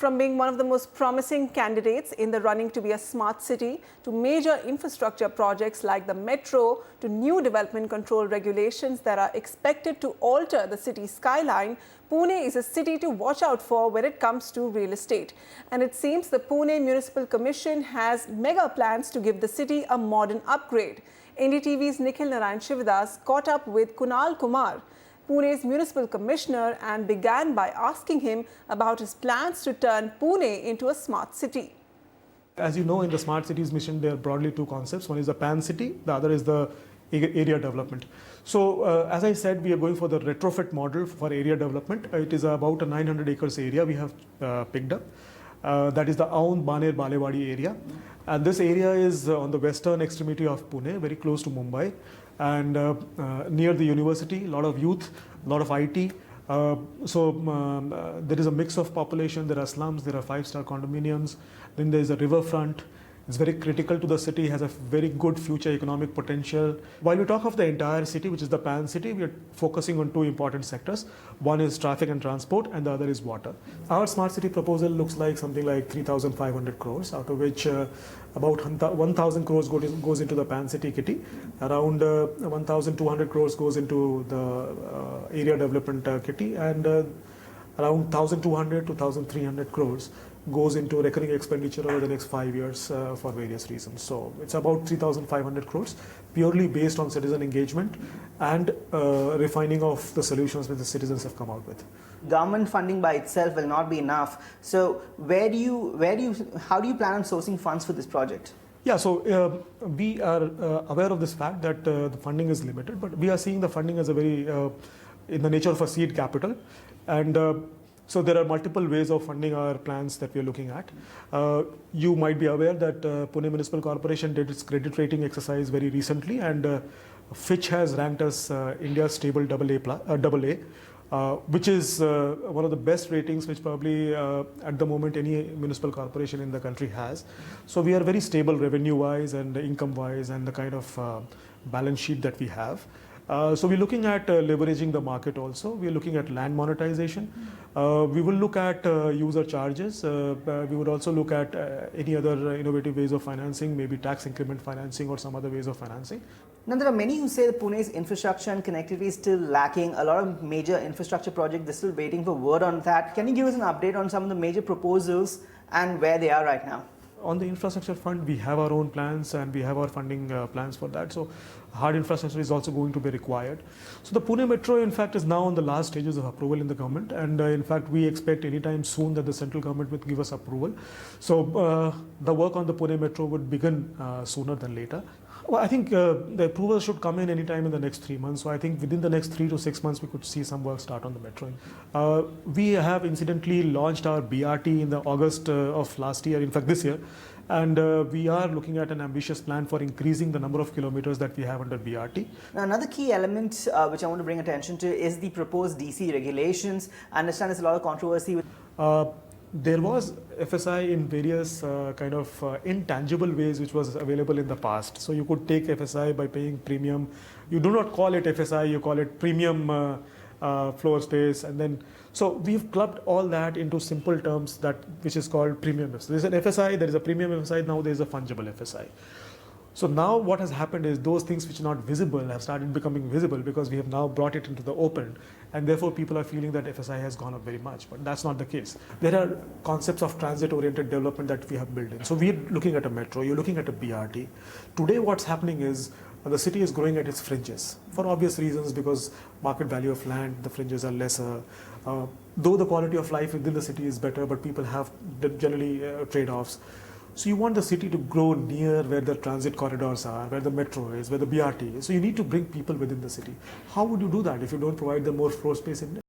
From being one of the most promising candidates in the running to be a smart city, to major infrastructure projects like the metro, to new development control regulations that are expected to alter the city's skyline, Pune is a city to watch out for when it comes to real estate. And it seems the Pune Municipal Commission has mega plans to give the city a modern upgrade. NDTV's Nikhil Narayan Sivadas caught up with Kunal Kumar, Pune's Municipal Commissioner, and began by asking him about his plans to turn Pune into a smart city. As you know, in the Smart Cities mission, there are broadly two concepts. One is the pan city, the other is the area development. So, as I said, we are going for the retrofit model for area development. It is about a 900 acres area we have picked up. That is the Aund Baner Balewadi area. And this area is on the western extremity of Pune, very close to Mumbai, and near the university, a lot of youth, a lot of IT. There is a mix of population. There are slums, there are five-star condominiums, then there is a riverfront. It's very critical to the city, has a very good future economic potential. While we talk of the entire city, which is the pan city, we are focusing on two important sectors. One is traffic and transport, and the other is water. Our smart city proposal looks like something like 3,500 crores, out of which about 1,000 crores goes into the pan city kitty. Around 1,200 crores goes into the area development kitty, and around 1,200 to 1,300 crores goes into recurring expenditure over the next 5 years for various reasons. So it's about 3,500 crores, purely based on citizen engagement and refining of the solutions that the citizens have come out with. Government funding by itself will not be enough. So how do you plan on sourcing funds for this project? Yeah, so we are aware of this fact that the funding is limited, but we are seeing the funding as a very in the nature of a seed capital, and so there are multiple ways of funding our plans that we are looking at. You might be aware that Pune Municipal Corporation did its credit rating exercise very recently, and Fitch has ranked us India's stable AA, which is one of the best ratings which probably at the moment any municipal corporation in the country has. So we are very stable revenue-wise and income-wise, and the kind of balance sheet that we have. So we're looking at leveraging the market also. We're looking at land monetization. We will look at user charges. We would also look at any other innovative ways of financing, maybe tax increment financing or some other ways of financing. Now, there are many who say that Pune's infrastructure and connectivity is still lacking. A lot of major infrastructure projects, they're still waiting for word on that. Can you give us an update on some of the major proposals and where they are right now? On the infrastructure fund, we have our own plans and we have our funding plans for that. So hard infrastructure is also going to be required. So the Pune Metro, in fact, is now on the last stages of approval in the government. And in fact, we expect anytime soon that the central government would give us approval. So the work on the Pune Metro would begin sooner than later. Well, I think the approval should come in anytime in the next 3 months. So I think within the next 3 to 6 months, we could see some work start on the metro. We have incidentally launched our BRT in the August of last year, in fact this year. And we are looking at an ambitious plan for increasing the number of kilometers that we have under BRT. Now, another key element which I want to bring attention to is the proposed DC regulations. I understand there's a lot of controversy with there was FSI in various kind of intangible ways which was available in the past. So you could take FSI by paying premium. You do not call it FSI, you call it premium floor space, and then so we've clubbed all that into simple terms which is called premium. So there's an FSI, there is a premium FSI, now there is a fungible FSI. So now what has happened is those things which are not visible have started becoming visible because we have now brought it into the open, and therefore people are feeling that FSI has gone up very much, but that's not the case. There are concepts of transit-oriented development that we have built in. So we're looking at a metro, you're looking at a BRT. Today what's happening is the city is growing at its fringes for obvious reasons, because market value of land, the fringes are lesser. Though the quality of life within the city is better, but people have generally trade-offs. So you want the city to grow near where the transit corridors are, where the metro is, where the BRT is. So you need to bring people within the city. How would you do that if you don't provide them more floor space in it?